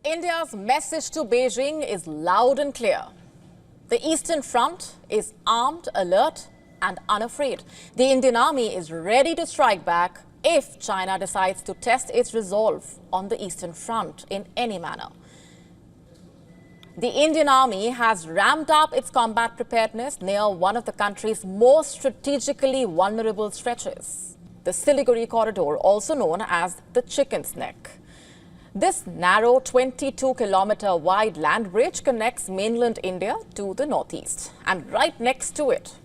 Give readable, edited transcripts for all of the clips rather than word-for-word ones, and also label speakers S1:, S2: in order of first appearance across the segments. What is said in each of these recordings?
S1: India's message to Beijing is loud and clear. The Eastern Front is armed, alert and unafraid. The Indian Army is ready to strike back if China decides to test its resolve on the Eastern Front in any manner. The Indian Army has ramped up its combat preparedness near one of the country's most strategically vulnerable stretches, the Siliguri corridor, also known as the Chicken's Neck. This narrow 22-kilometer wide land bridge connects mainland India to the northeast. And right next to it,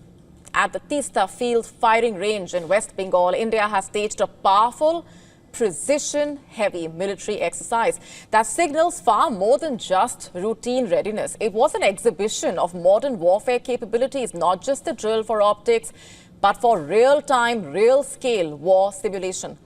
S1: at the Teesta Field Firing Range in West Bengal, India has staged a powerful, precision-heavy military exercise that signals far more than just routine readiness. It was an exhibition of modern warfare capabilities, not just a drill for optics, but for real-time, real-scale war simulation.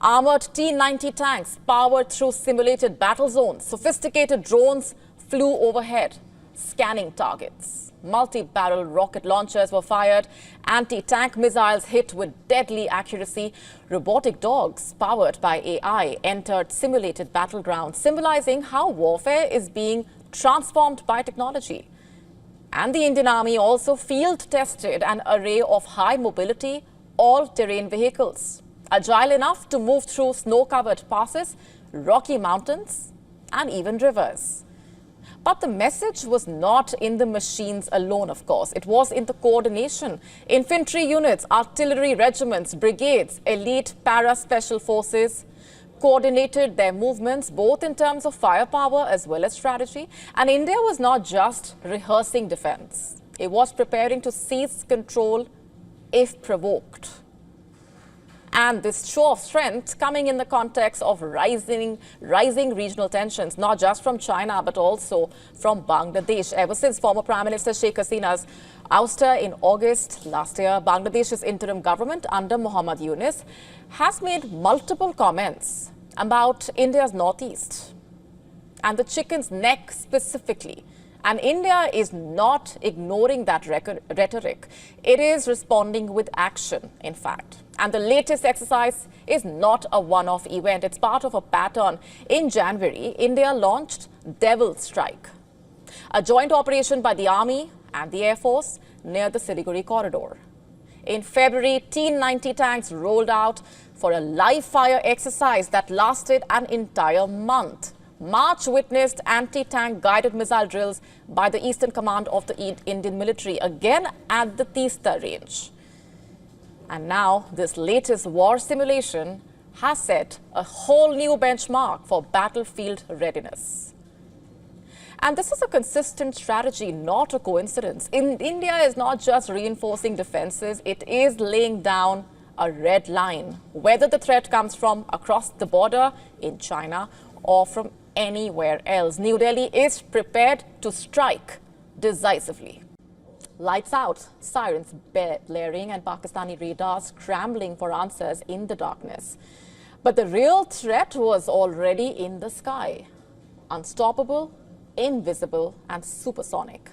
S1: Armored T-90 tanks powered through simulated battle zones. Sophisticated drones flew overhead, scanning targets. Multi-barrel rocket launchers were fired. Anti-tank missiles hit with deadly accuracy. Robotic dogs powered by AI entered simulated battlegrounds, symbolizing how warfare is being transformed by technology. And the Indian Army also field-tested an array of high-mobility, all-terrain vehicles, agile enough to move through snow-covered passes, rocky mountains, and even rivers. But the message was not in the machines alone, of course. It was in the coordination. Infantry units, artillery regiments, brigades, elite para-special forces coordinated their movements both in terms of firepower as well as strategy. And India was not just rehearsing defense. It was preparing to seize control if provoked. And this show of strength coming in the context of rising regional tensions, not just from China, but also from Bangladesh. Ever since former Prime Minister Sheikh Hasina's ouster in August last year, Bangladesh's interim government under Muhammad Yunus has made multiple comments about India's northeast and the Chicken's Neck specifically. And India is not ignoring that rhetoric. It is responding with action, in fact. And the latest exercise is not a one-off event. It's part of a pattern. In January, India launched Devil Strike, a joint operation by the Army and the Air Force near the Siliguri corridor. In February, T-90 tanks rolled out for a live-fire exercise that lasted an entire month. March witnessed anti-tank guided missile drills by the Eastern Command of the Indian military, again at the Teesta range. And now this latest war simulation has set a whole new benchmark for battlefield readiness. And this is a consistent strategy, not a coincidence. India is not just reinforcing defenses, it is laying down a red line, whether the threat comes from across the border in China or from anywhere else. New Delhi is prepared to strike decisively. Lights out, sirens blaring and Pakistani radars scrambling for answers in the darkness. But the real threat was already in the sky. Unstoppable, invisible and supersonic.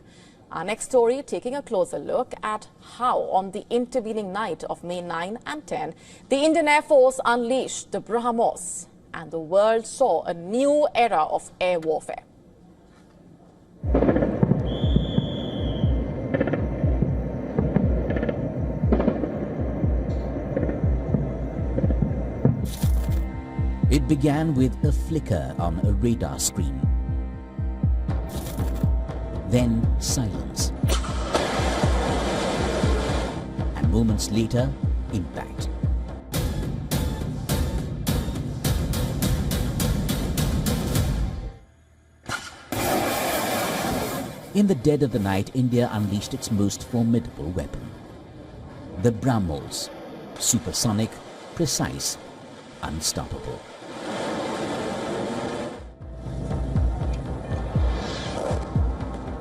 S1: Our next story taking a closer look at how on the intervening night of May 9 and 10, the Indian Air Force unleashed the BrahMos and the world saw a new era of air warfare.
S2: It began with a flicker on a radar screen. Then silence. And moments later, impact. In the dead of the night, India unleashed its most formidable weapon. The BrahMos, supersonic, precise, unstoppable.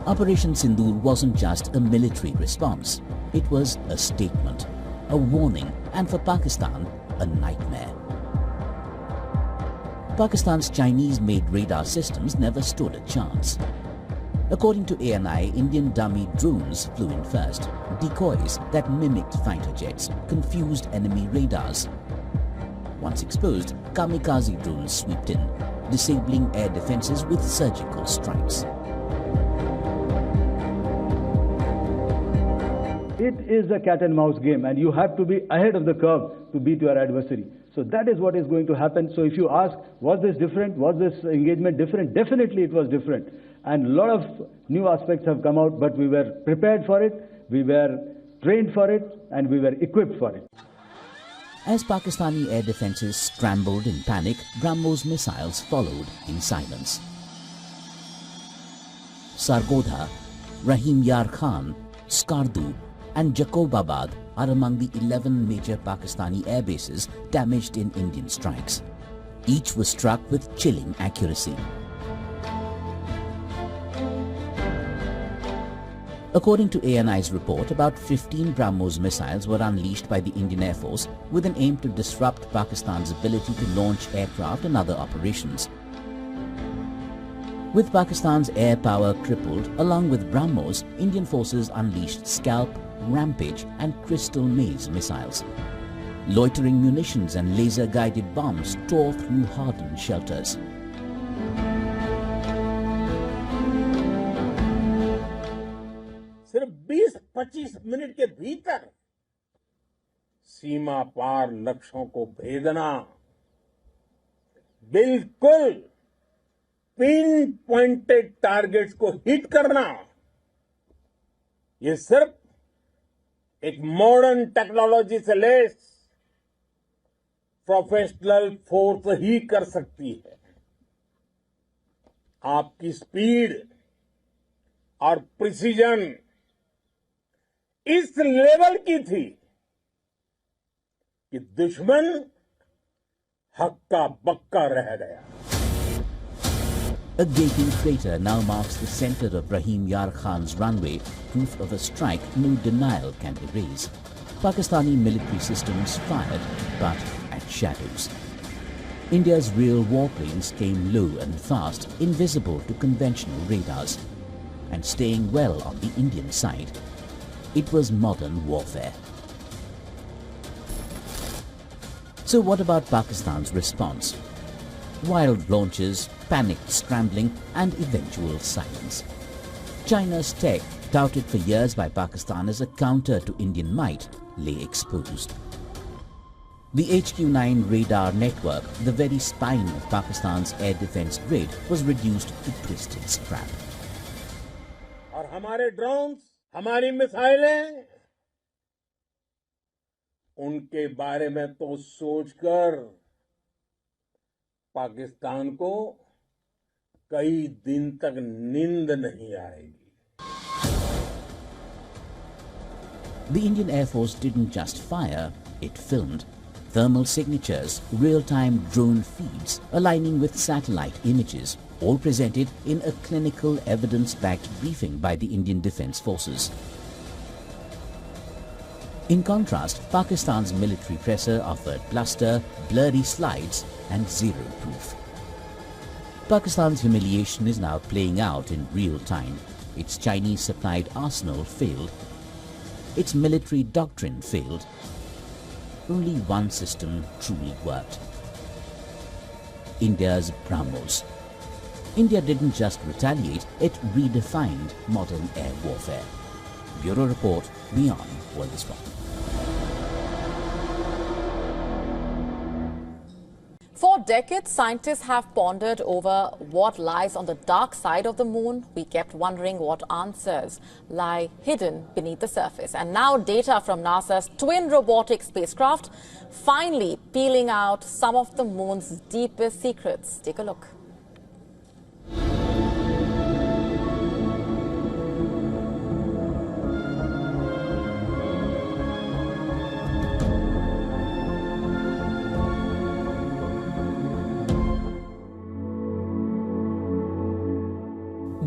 S2: Operation Sindoor wasn't just a military response. It was a statement, a warning, and for Pakistan, a nightmare. Pakistan's Chinese-made radar systems never stood a chance. According to ANI, Indian dummy drones flew in first, decoys that mimicked fighter jets, confused enemy radars. Once exposed, kamikaze drones swooped in, disabling air defenses with surgical strikes.
S3: It is a cat and mouse game, and you have to be ahead of the curve to beat your adversary. So that is what is going to happen. So if you ask, was this different? Was this engagement different? Definitely it was different. And a lot of new aspects have come out, but we were prepared for it, we were trained for it, and we were equipped for it.
S2: As Pakistani air defenses scrambled in panic, BrahMos missiles followed in silence. Sargodha, Rahim Yar Khan, Skardu, and Jacobabad are among the 11 major Pakistani air bases damaged in Indian strikes. Each was struck with chilling accuracy. According to ANI's report, about 15 BrahMos missiles were unleashed by the Indian Air Force with an aim to disrupt Pakistan's ability to launch aircraft and other operations. With Pakistan's air power crippled, along with BrahMos, Indian forces unleashed Scalp, Rampage and Crystal Maze missiles. Loitering munitions and laser-guided bombs tore through hardened shelters.
S4: सिर्फ 20-25 minute के भीतर सीमा पार लक्ष्यों को भेदना, बिल्कुल pin pointed targets को hit करना, ये सिर्फ एक मॉडर्न टेक्नोलॉजी से लेस प्रोफेशनल फोर्स ही कर सकती है। आपकी स्पीड और प्रिसीजन इस लेवल की थी कि दुश्मन हक्का बक्का रह गया।
S2: A gaping crater now marks the center of Rahim Yar Khan's runway, proof of a strike no denial can erase. Pakistani military systems fired, but at shadows. India's real warplanes came low and fast, invisible to conventional radars. And staying well on the Indian side, it was modern warfare. So what about Pakistan's response? Wild launches, panicked scrambling and eventual silence. China's tech, touted for years by Pakistan as a counter to Indian might, lay exposed. The HQ-9 radar network, the very spine of Pakistan's air defense grid, was reduced to twisted scrap.
S4: और हमारे drones, हमारी मिसाइलें, उनके बारे में तो सोचकर पाकिस्तान को कई दिन तक नींद नहीं आएगी।
S2: The Indian Air Force didn't just fire, it filmed. Thermal signatures, real-time drone feeds, aligning with satellite images, all presented in a clinical evidence-backed briefing by the Indian Defence Forces. In contrast, Pakistan's military presser offered bluster, blurry slides and zero proof. Pakistan's humiliation is now playing out in real time. Its Chinese-supplied arsenal failed. Its military doctrine failed. Only one system truly worked. India's BrahMos. India didn't just retaliate, it redefined modern air warfare. Bureau Report, WION World The World.
S1: For decades, scientists have pondered over what lies on the dark side of the moon. We kept wondering what answers lie hidden beneath the surface. And now data from NASA's twin robotic spacecraft finally peeling out some of the moon's deepest secrets. Take a look.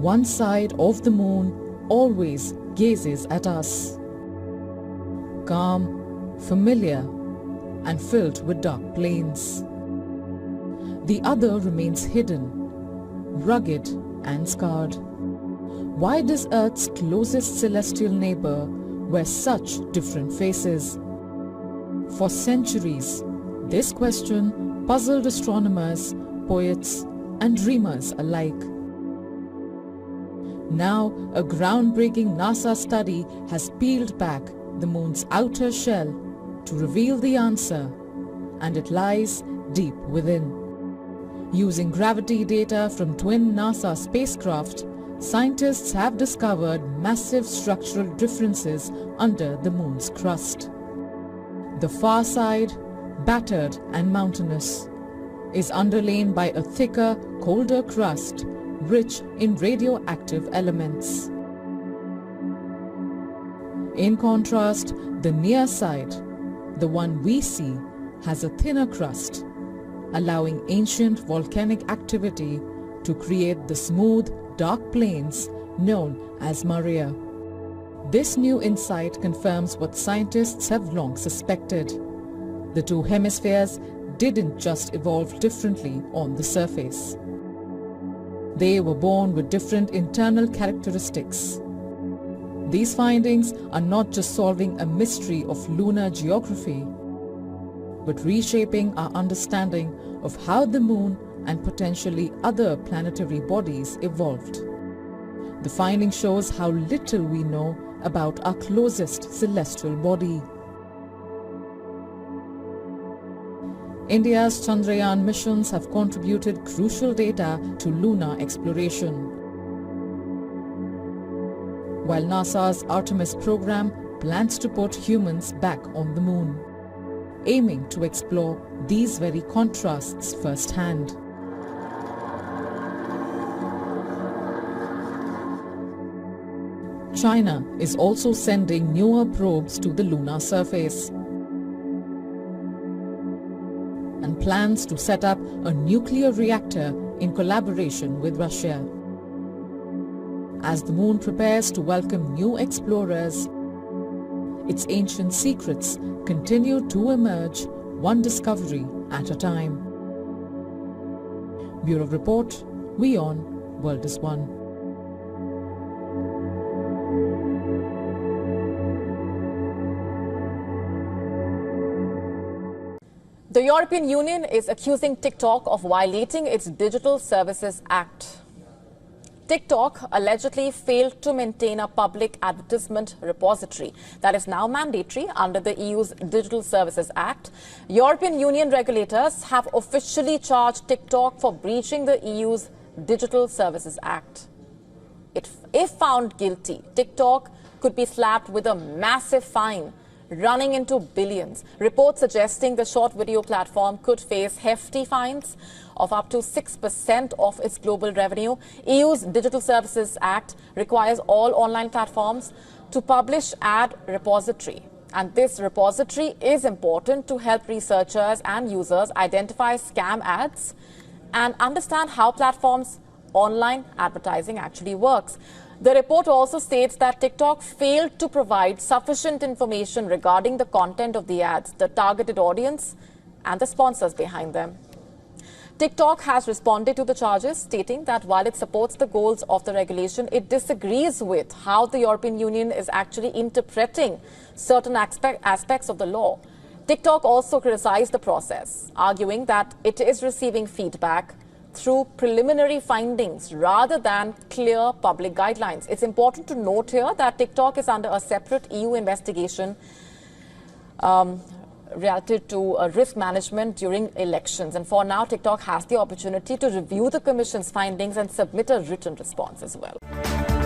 S5: One side of the moon always gazes at us, calm, familiar, and filled with dark plains. The other remains hidden, rugged and scarred. Why does Earth's closest celestial neighbor wear such different faces? For centuries, this question puzzled astronomers, poets, and dreamers alike. Now, a groundbreaking NASA study has peeled back the moon's outer shell to reveal the answer, and it lies deep within. Using gravity data from twin NASA spacecraft, scientists have discovered massive structural differences under the moon's crust. The far side, battered and mountainous, is underlain by a thicker, colder crust rich in radioactive elements. In contrast, the near side, the one we see, has a thinner crust, allowing ancient volcanic activity to create the smooth, dark plains known as Maria. This new insight confirms what scientists have long suspected. The two hemispheres didn't just evolve differently on the surface. They were born with different internal characteristics. These findings are not just solving a mystery of lunar geography, but reshaping our understanding of how the moon and potentially other planetary bodies evolved. The finding shows how little we know about our closest celestial body. India's Chandrayaan missions have contributed crucial data to lunar exploration, while NASA's Artemis program plans to put humans back on the moon, aiming to explore these very contrasts firsthand. China is also sending newer probes to the lunar surface and plans to set up a nuclear reactor in collaboration with Russia. As the moon prepares to welcome new explorers, its ancient secrets continue to emerge, one discovery at a time. Bureau Report, WION, World is One.
S1: The European Union is accusing TikTok of violating its Digital Services Act. TikTok allegedly failed to maintain a public advertisement repository that is now mandatory under the EU's Digital Services Act. European Union regulators have officially charged TikTok for breaching the EU's Digital Services Act. If found guilty, TikTok could be slapped with a massive fine running into billions. Reports suggesting the short video platform could face hefty fines of up to 6% of its global revenue. EU's Digital Services Act requires all online platforms to publish ad repository. And this repository is important to help researchers and users identify scam ads and understand how platforms' online advertising actually works. The report also states that TikTok failed to provide sufficient information regarding the content of the ads, the targeted audience, and the sponsors behind them. TikTok has responded to the charges, stating that while it supports the goals of the regulation, it disagrees with how the European Union is actually interpreting certain aspects of the law. TikTok also criticized the process, arguing that it is receiving feedback through preliminary findings rather than clear public guidelines. It's important to note here that TikTok is under a separate EU investigation related to risk management during elections. And for now, TikTok has the opportunity to review the Commission's findings and submit a written response as well.